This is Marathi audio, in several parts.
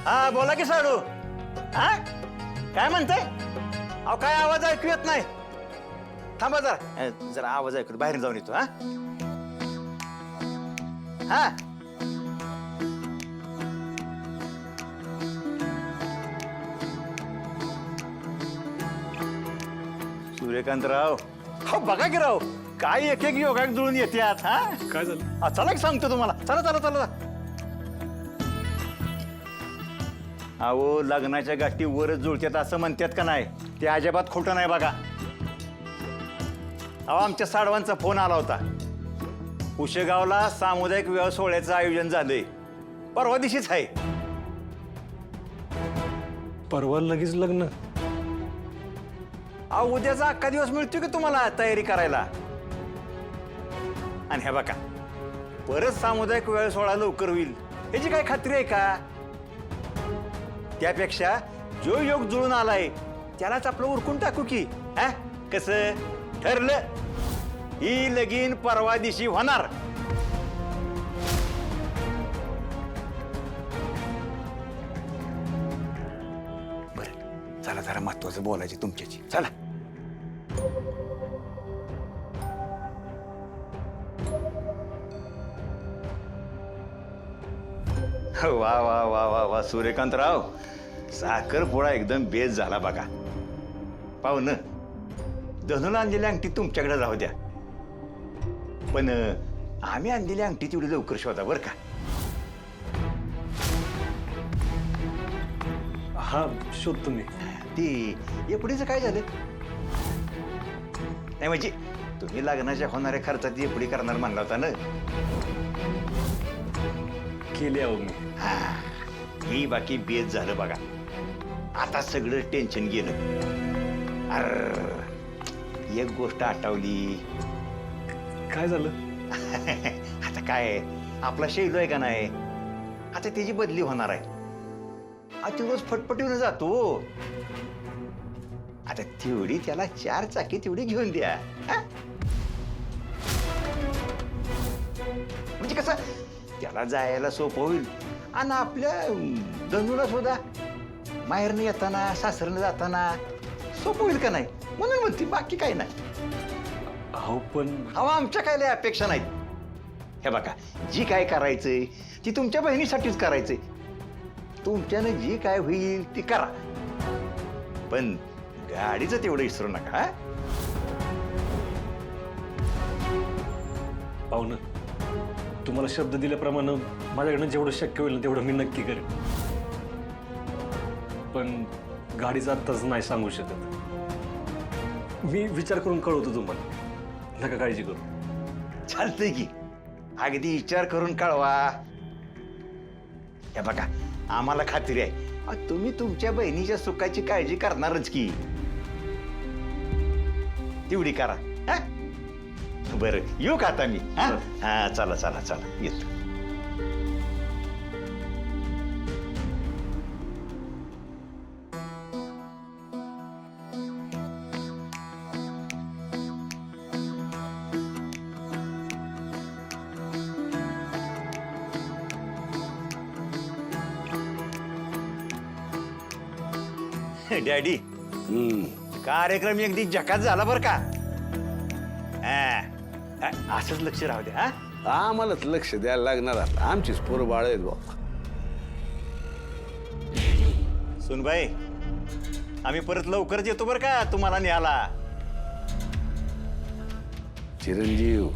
हा बोला की साडू. हा काय म्हणताय? अहो काय आवाज ऐकू येत नाही. थांबा जरा आवाज ऐकू बाहेर जाऊन येतो. हा हा सूर्यकांतराव, हो बघा की राव, काय एक एक योगाक जुळून येतात. हा काय झालं? चला की सांगतो तुम्हाला. चला चला चला. अहो लग्नाच्या गाठी वरच जुळतात असं म्हणतात का नाही? ते अजिबात खोटं नाही बघा. अहो आमच्या साडवांचा फोन आला होता. उशेगावला सामुदायिक विवाह सोहळ्याचं आयोजन झालंय. परवा दिवशीच आहे. परवा लगेच लग्न? अहो उद्याचा अख्खा दिवस मिळतोय की तुम्हाला तयारी करायला. आणि हे बघा, परत सामुदायिक विवाह सोहळा लवकर होईल याची काय खात्री आहे का? त्यापेक्षा जो योग जुळून आलाय त्यालाच आपलं उरकून टाकू की. हा कसं ठरलं? ही लगीन परवा दिवशी होणार. बरं चला जरा महत्वाचं बोलायची तुमच्याशी. चला. वा वा वा वा वा सूर्यकांतराव, साखरपुडा एकदम बेस झाला बघा. पाहुणं, धनूला आणलेली अंगठी तुमच्याकडे राहू द्या, पण आम्ही आणलेली अंगठी तेवढी लवकर शोधा बरं का. हा शोधतो मी. ती एपडीचं काय झालं? नाही म्हणजे तुम्ही लग्नाच्या होणाऱ्या खर्चात एपडी करणार म्हणला होता ना. केली आहो मी. हा ही बाकी बेस झालं बघा. आता सगळं टेन्शन गेलं. अर एक गोष्ट आठवली. काय झालं? आता काय आपला शैलो आहे का नाही, आता त्याची बदली होणार आहे. ती रोज फटफटीवर जातो. आता तेवढी त्याला 4 चाकी तेवढी घेऊन द्या. म्हणजे कसं त्याला जायला सोपं होईल आणि आपल्या धनुला सुद्धा माहेरने येताना सासरने जाताना सोपं होईल का नाही म्हणून म्हणते, बाकी काही नाही. अहो पण आमच्या काय लय अपेक्षा नाहीत. हे बघा, जी काय करायचंय ती तुमच्या बहिणीसाठीच करायचंय. तुमच्यानं जी काय होईल ती करा, पण गाडीचं तेवढं विसरू नका. पाहुणं, तुम्हाला शब्द दिल्याप्रमाणे माझ्याकडनं जेवढं शक्य होईल तेवढं मी नक्की करेन. पण गाडीचं आत्ताच नाही सांगू शकत. मी विचार करून कळवतो तुम्हाला, नका काळजी करू. चालतंय की, अगदी विचार करून कळवा. हे बघा, आम्हाला खात्री आहे तुम्ही तुमच्या बहिणीच्या सुखाची काळजी करणारच की. तेवढी करा. बरं येऊ का आता मी? हा चला चला चला येतो. डॅडी, कार्यक्रम अगदी झकास झाला बर का. असंच लक्ष राहू द्या. आम्हालाच लक्ष द्यायला लागणार. आता आमचीच पोरं बाळ आहेत बाबा. सुनबाई, आम्ही परत लवकरच येतो बर का तुम्हाला न्यायला. चिरंजीव,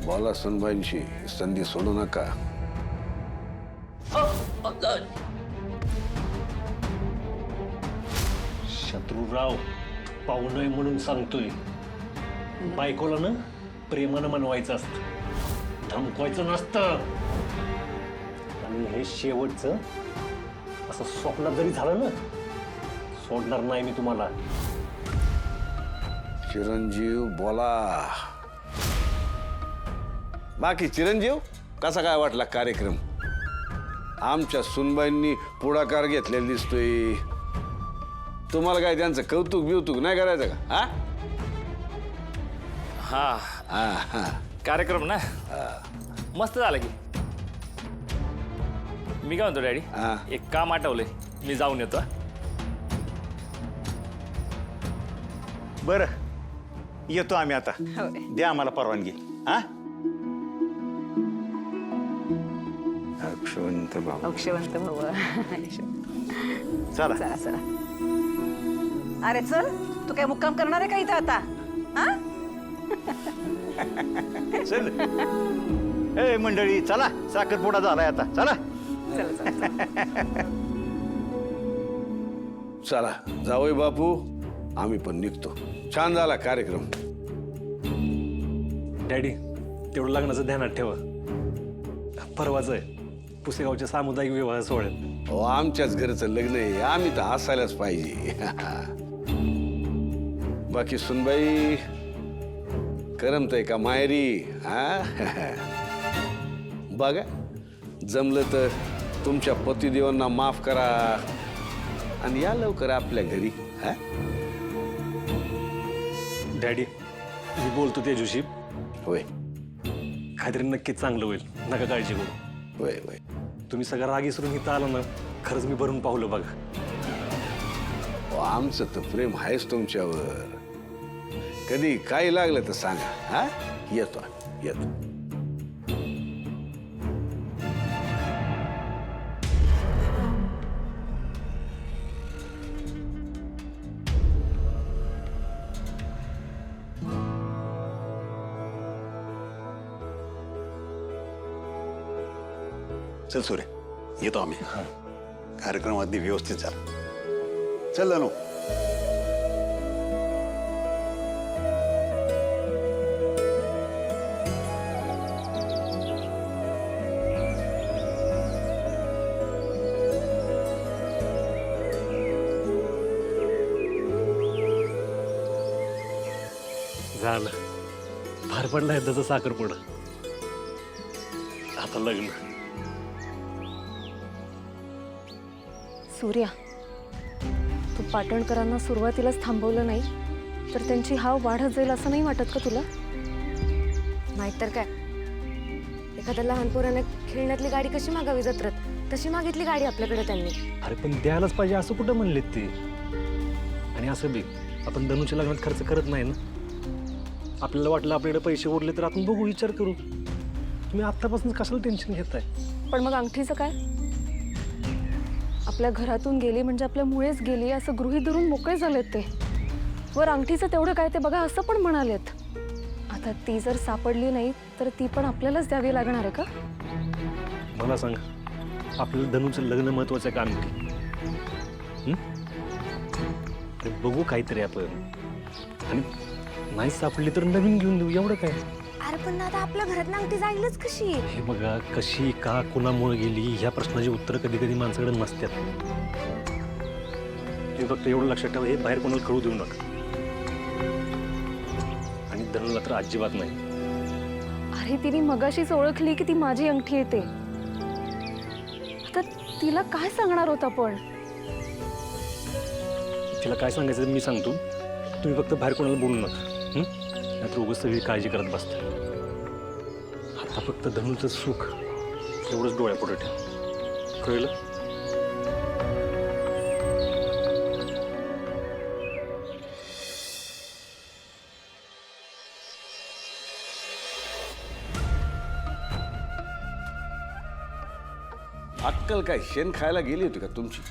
बोला सुनबाईंशी, संधी सोडू नका. शत्रुराव, पाहुणं म्हणून सांगतोय. बायकोला ना प्रेमानं मनवायचं असतं, धमकवायचं नसतं. आणि हे शेवटचं असं स्वप्नात जरी झालं ना, सोडणार नाही मी तुम्हाला. चिरंजीव बोला. बाकी चिरंजीव, कसा काय वाटला कार्यक्रम? आमच्या सुनबाईंनी पुढाकार घेतलेला दिसतोय. तुम्हाला काय त्यांचं कौतुक बिवतुक नाही करायचं का? हा कार्यक्रम ना मस्त झाला की. मी काय म्हणतो डॅडी हा. एक काम आठवलंय मी जाऊन येतो हा. बरं येतो आम्ही आता होय. द्या आम्हाला परवानगी हा अक्षवंत बाबा अक्षवंत भव चला चला चला. अरे चल तू काय मुक्काम करणार आहे का इथं आता हा? चल ए मंडळी चला साखरपुडा झालाय आता चला चला चला चला. चला जावई बापू आम्ही पण निघतो. छान झाला कार्यक्रम. डॅडी तेवढं लग्नाचं ध्यानात ठेवा. परवाच आहे पुसेगावच्या सामुदायिक विवाह सोहळ्यात. हो आमच्याच घरचं लग्न आहे, आम्ही तर हसायलाच पाहिजे. बाकी सुनबाई करमतय का मायरी? हा बघा जमलं तर तुमच्या पतिदेवांना माफ करा आणि या लवकर आपल्या घरी. हा डॅडी मी बोलतो तेजूशी, होय काहीतरी नक्कीच चांगलं होईल, नका काळजी करू. होय होय. तुम्ही सगळा राग विसरून इथं आला ना, खरंच मी भरून पावलं बघा. हो, आमचं तर प्रेम आहेच तुमच्यावर. कधी काही लागलं तर सांगा. हा येतो येतो. चल सूर्य येतो आम्ही. कार्यक्रम अगदी व्यवस्थित झाला. चल दानू. झालं फार पडला एकदाचं साखरपुडा. आता लग्न. सूर्या, तू पाटणकरांना सुरुवातीलाच थांबवलं नाही तर त्यांची हाव वाढत जाईल असं नाही वाटत का तुला? नाहीतर काय, एखाद्या लहान पोराने खेळण्यातली गाडी कशी मागावी जत्रात, तशी मागितली गाडी आपल्याकडे त्यांनी. अरे पण द्यायलाच पाहिजे असं कुठं म्हणलेत ते. आणि असं बी आपण धनुच्या लग्नात खर्च करत नाही ना. आपल्याला वाटलं आपल्याकडे पैसे उरले तर आपण बघू, विचार करू. तुम्ही आत्तापासून कशाला टेन्शन घेताय? पण मग अंगठीचं काय? आपल्या घरातून गेली म्हणजे आपल्या मुळेच गेली असं गृहीत धरून मोकळे झालेत ते. वर अंगठीचं तेवढं काय ते बघा असं पण म्हणालेत. आता ती जर सापडली नाही तर ती पण आपल्यालाच द्यावी लागणार आहे का? मला सांग, आपल्याला धनुचं लग्न महत्वाचं आहे का अंगठी? ते बघू काहीतरी आपण. आणि नाही सापडली तर नवीन घेऊन देऊ, एवढं काय. अरे पण आता आपल्या घरात अंगठी जाईलच कशी? हे बघा, कशी का कुणामुळे गेली ह्या प्रश्नाची उत्तर कधी कधी माणसाकडे नसतात. तुम्ही फक्त एवढं लक्षात ठेवा, हे बाहेर कोणाला कळू देऊ नका. आणि धनुला तर अजिबात नाही. अरे तिने मगाशीच ओळखली की ती माझी अंगठी येते. आता तिला काय सांगणार होता पण? तिला काय सांगायचं ते मी सांगतो. तुम्ही फक्त बाहेर कोणाला बोलू नका. नाहीतर उगाच सगळी काळजी करत बसते. आता फक्त धनुचं सुख एवढंच डोळ्यापुढे ठेव, कळलं? अक्कल काय शेण खायला गेली होती का तुमची?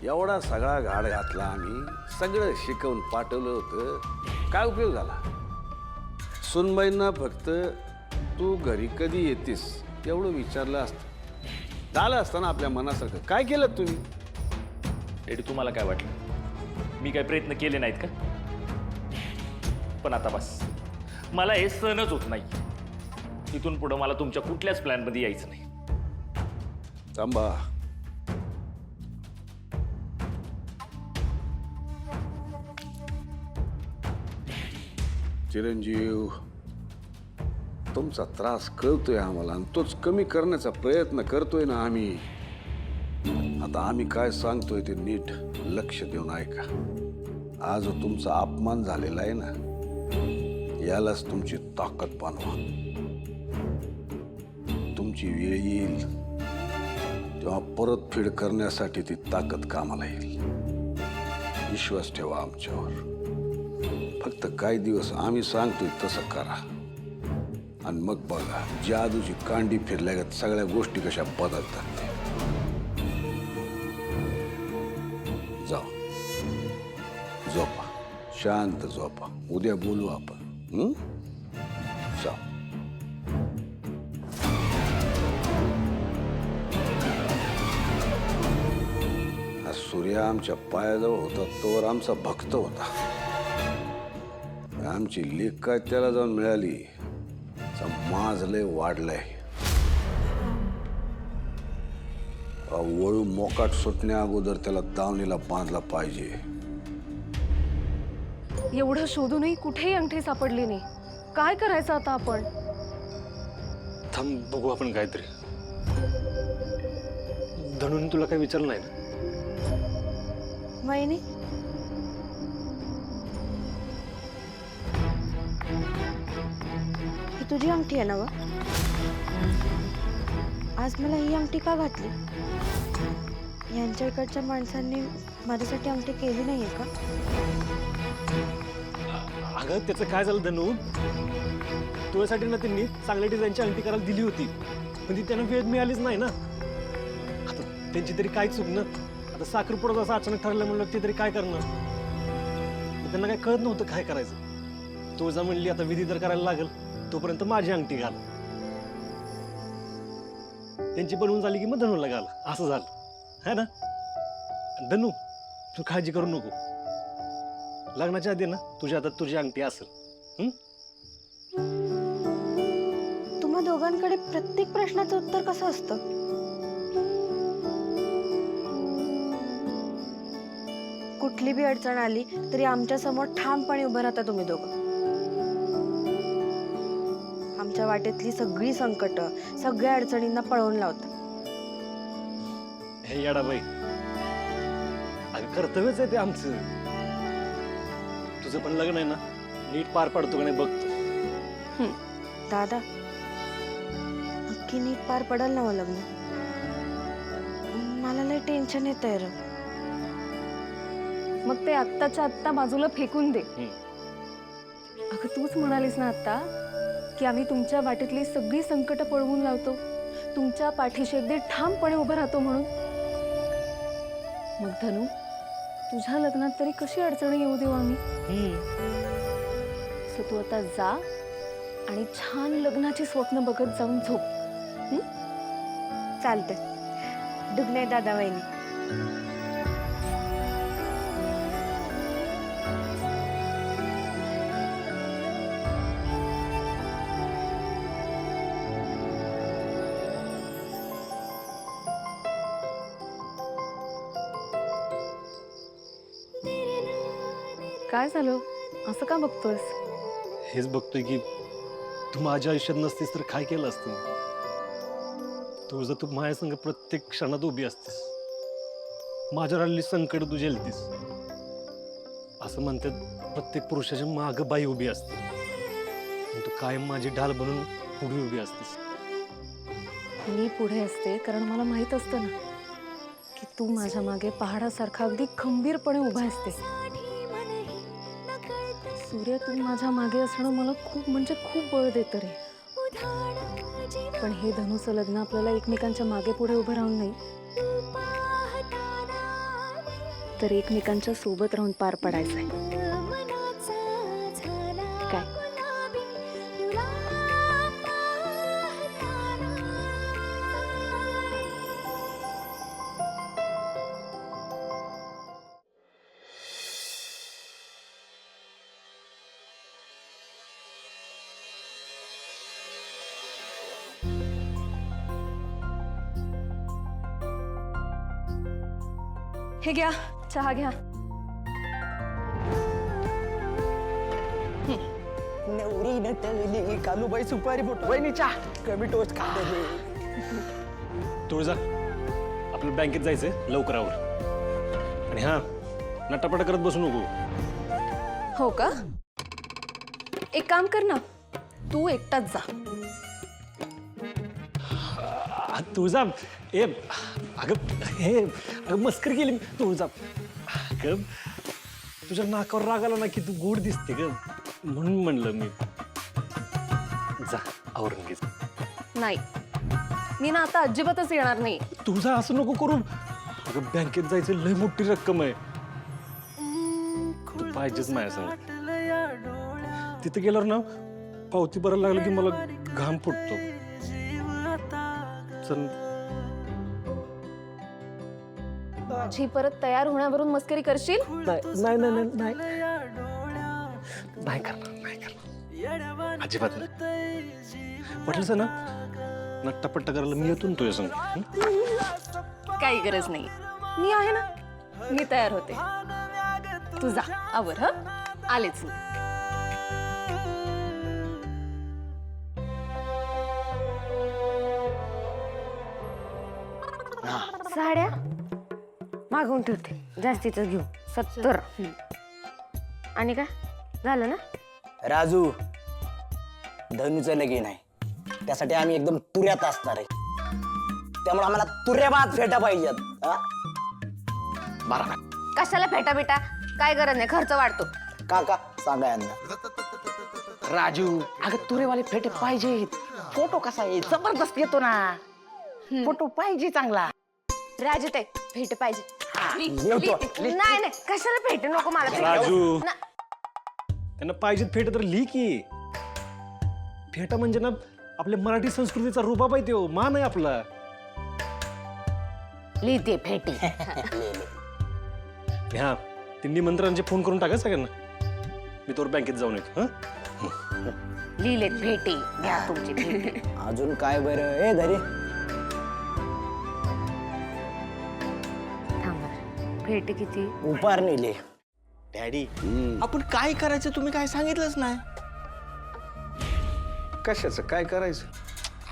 एवढा सगळा घाट घातला आम्ही, सगळं शिकवून पाठवलं होतं, काय उपयोग झाला? सुनबाईंना फक्त तू घरी कधी येतेस एवढं विचारलं असतं, झालं असतं ना आपल्या मनासारखं. काय केलं तुम्ही? डॅडी तुम्हाला काय वाटलं, मी काय प्रयत्न केले नाहीत का? पण आता बस, मला हे सहनच होत नाही. इथून पुढं मला तुमच्या कुठल्याच प्लॅनमध्ये यायचं नाही. थांबा. चिरंजीव, तुमचा त्रास कळतोय आम्हाला आणि तोच कमी करण्याचा प्रयत्न करतोय ना आम्ही. आता आम्ही काय सांगतोय ते नीट लक्ष देऊन ऐका. आज जो तुमचा अपमान झालेला आहे ना, यालाच तुमची ताकद बनवा. तुमची वेळ येईल तेव्हा परतफेड करण्यासाठी ती ताकद कामाला येईल. विश्वास ठेवा आमच्यावर. फक्त काही दिवस आम्ही सांगतोय तसं करा आणि मग बघा जादूची कांडी फिरल्यागत सगळ्या गोष्टी कशा बदलतात ते. जाऊ, झोपा, शांत झोपा. उद्या बोलू आपण. जाऊ. हा सूर्य आमच्या पायाजवळ होता तोवर आमचा भक्त होता. आमची लेख काय त्याला जाऊन मिळाली, माज लय वाढलाय. वळू मोकाट सुटण्या अगोदर त्याला दावणीला बांधला पाहिजे. एवढं शोधूनही कुठेही अंगठी सापडली नाही. काय करायचं आता आपण? थांब, बघू आपण काहीतरी. धनून तुला काही विचारलं नाही ना? वहिनी, ही तुझी अंगठी आहे ना व? आज मला ही अंगठी का घातली? यांच्या इकडच्या माणसांनी माझ्यासाठी अंगठी केली नाहीये का? अगं त्याचं काय झालं धनू, तुझ्यासाठी ना त्यांनी चांगल्या डिझाईनची अंगठी करायला दिली होती, पण ती त्यांना वेळ मिळालीच नाही ना. आता त्यांची तरी काय चूक ना. आता साखरपुडा असं अचानक ठरलं म्हणलं ते तरी काय करणार. त्यांना काय कळत नव्हतं काय करायचं. तुळजा म्हणली आता विधी तर करायला लागेल, तोपर्यंत माझी अंगठी घाल. त्यांची बनवून झाली की मग धनूला घाल, असं झालं है ना. धनू तू काळजी करू नको. लग्नाच्या आधी ना तुझ्या हातात तुझी अंगठी असेल. तुम्हा दोघांकडे प्रत्येक प्रश्नाचं उत्तर कसं असतं? कुठली बी अडचण आली तरी आमच्या समोर ठामपणे उभं राहता तुम्ही दोघं. आमच्या वाटेतली सगळी संकट, सगळ्या अडचणींना पळवून लावता. हे येडाबाई, अगं कर्तव्यच आहे ते आमचं. तुझं पण लग्न आहे ना, नीट पार पाडतो का नाही बघतो. दादा, नक्की नीट पार पडल ना लग्न? मला लय टेन्शन येत आहे. मग ते आत्ताच्या आत्ता बाजूला फेकून दे. अगं तूच म्हणालीस ना आता की आम्ही तुमच्या वाटेतली सगळी संकट पळवून लावतो, तुमच्या पाठीशी अगदी ठामपणे उभं राहतो म्हणून. मग धनू, तुझ्या लग्नात तरी कशी अडचणी येऊ देऊ आम्ही? सो तू आता जा आणि छान लग्नाची स्वप्न बघत जाऊन झोप. चालतंय. गुड नाईट दादा वहिनी. काय झालं? असं का बघतोयस? हेच बघतोय की तू माझ्या आयुष्यात नसतीस तर काय केलं असतं. तुझं तू माझ्या संग प्रत्येक क्षणात उभी असतेस. माझ्यावर आलेली संकट तू झेलतीस. असं म्हणतात प्रत्येक पुरुषाच्या मागं बाई उभी असते, पण तू कायम माझी ढाल बनून पुढे उभी असतेस. मी पुढे असते कारण मला माहित असतं ना की तू माझ्या मागे पहाडासारखा अगदी खंबीरपणे उभा असते. सूर्य, तू माझ्या मागे असणं मला खूप म्हणजे खूप बळ देतं रे. पण हे धनुचं लग्न आपल्याला एकमेकांच्या मागे पुढे उभं राहून नाही, तर एकमेकांच्या सोबत राहून पार पडायचंय. काय? हे घ्या, चहा घ्या. नवरी नटली कालूबाई सुपारी फोटो वहिनीच्या कमी टोच खाते. तुळजा, आपल्याला बँकेत जायचंय लवकरावर. आणि हा, नटापटा करत बसू नको. हो का? एक काम कर ना, तू एकटाच जा. तुळजा, ए अगं मस्कर केली तू जा. अगं तुझ्या नाकावर राग आला ना की तू गोड दिसते ग, म्हणून म्हणलं मी. जा आवरून घे. नाही, मी ना आता अजिबातच येणार नाही. तुझा असं नको करू. अगं बँकेत जायचं लय मोठी रक्कम आहे, तू पाहिजेच माझ्या संग. तिथे गेल्यावर ना पावती भरायला लागलं की मला घाम फुटतो. चल. माझी परत तयार होण्यावरून मस्करी करशील? नाही नाही नाही नाही नाही करणार, नाही करणार, अजिबात नाही. म्हटलंच ना नट्टापट्टा करायला मी येतो ना तुझ्या संग. काही गरज नाही, मी आहे ना, मी तयार होते. तू जा आवर. ह आलेच मी. साड्या मागवून ठेवते, जास्तीच घेऊ. 70. आणि काय झालं ना? राजू, धनुचं लगीन आहे, त्यासाठी आम्ही एकदम तुऱ्यात असणार आहे. त्यामुळे आम्हाला तुऱ्याबाद फेटा पाहिजेत. बरं कशाला फेटा बेटा, काय गरज नाही, खर्च वाढतो. काका सांगा यांना. राजू, अगं तुरेवाले फेटे पाहिजेत. फोटो कसा आहे, जबरदस्त येतो ना. फोटो पाहिजे चांगला. राजू ते फेटे पाहिजे. लिहतो. नाही नाही, कशाला फेटे नको मला. राजू. ना- त्यांना पाहिजेत फेटा तर लिही की. फेटा म्हणजे ना आपल्या मराठी संस्कृतीचा रुबाब आहे, तो मान आहे आपला. लिहिते फेटी. ह्या ते निमंत्रणाचे फोन करून टाका सगळ्यांना. मी तोवर बँकेत जाऊन येतो. लिहिलेत फेटी, घ्या तुमची फेटी. अजून काय बरं ए घरी थांबा, फेटी किती? उपार नेले. डॅडी, आपण काय करायचं तुम्ही काय सांगितलंच नाही. कशाचं काय करायचं?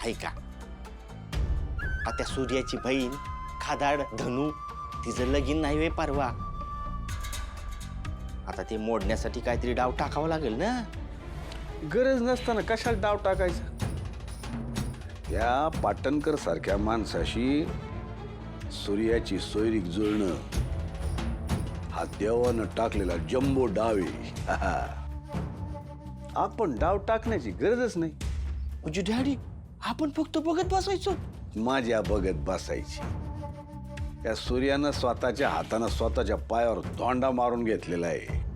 ऐका, आता सूर्याची बहीण खादाड धनु, तिचं लगीन नाही वे परवा. आता ते मोडण्यासाठी काहीतरी डाव टाकावा लागेल ना. गरज नसताना कशाला डाव टाकायचा? या पाटणकर सारख्या माणसाशी सूर्याची सोयरीक जुळणं हा देवानं टाकलेला जम्बो डाव आहे. आपण डाव टाकण्याची गरजच नाही. म्हणजे डॅडी, आपण फक्त बघत बसायचो. माझ्या बघत बसायची. या सूर्यानं स्वतःच्या हातानं स्वतःच्या पायावर धोंडा मारून घेतलेला आहे.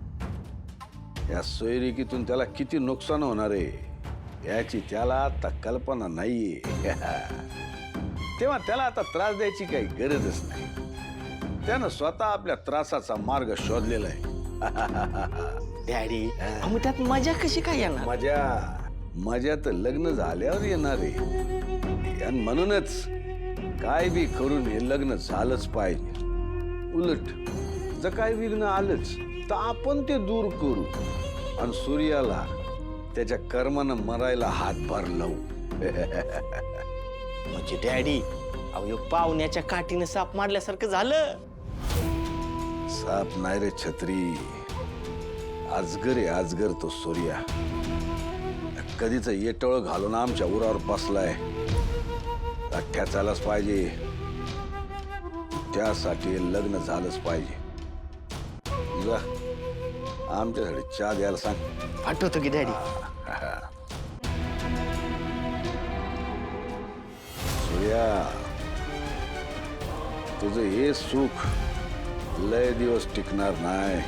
या सोयरिकीतून त्याला किती नुकसान होणार आहे याची त्याला आता कल्पना नाहीये. तेव्हा त्याला आता त्रास द्यायची काही गरजच नाही. त्यानं स्वतः आपल्या त्रासाचा मार्ग शोधलेला आहे. डॅडी, मग त्यात मजा कशी काय येणार? मजा तर लग्न झाल्यावर येणार आहे. आणि म्हणूनच काय बी करून हे लग्न झालंच पाहिजे. उलट जर काय विघ्न आलंच तर आपण ते दूर करू आणि सूर्याला त्याच्या कर्मानं मरायला हातभार लावू. म्हणजे डॅडी, अहो पाहुण्याच्या काठीनं साप मारल्यासारखं झालं. साप नाही रे छत्री, अजगर आहे अजगर तो सूर्या. कधीच येटळ घालून आमच्या उरावर बसलाय. ठ्याचायलाच पाहिजे, त्यासाठी लग्न झालंच पाहिजे. जा आमच्यासाठी चहा द्यायला सांग. आठवतो की डॅडी. सूर्या, तुझं हे सुख लय दिवस टिकणार नाही.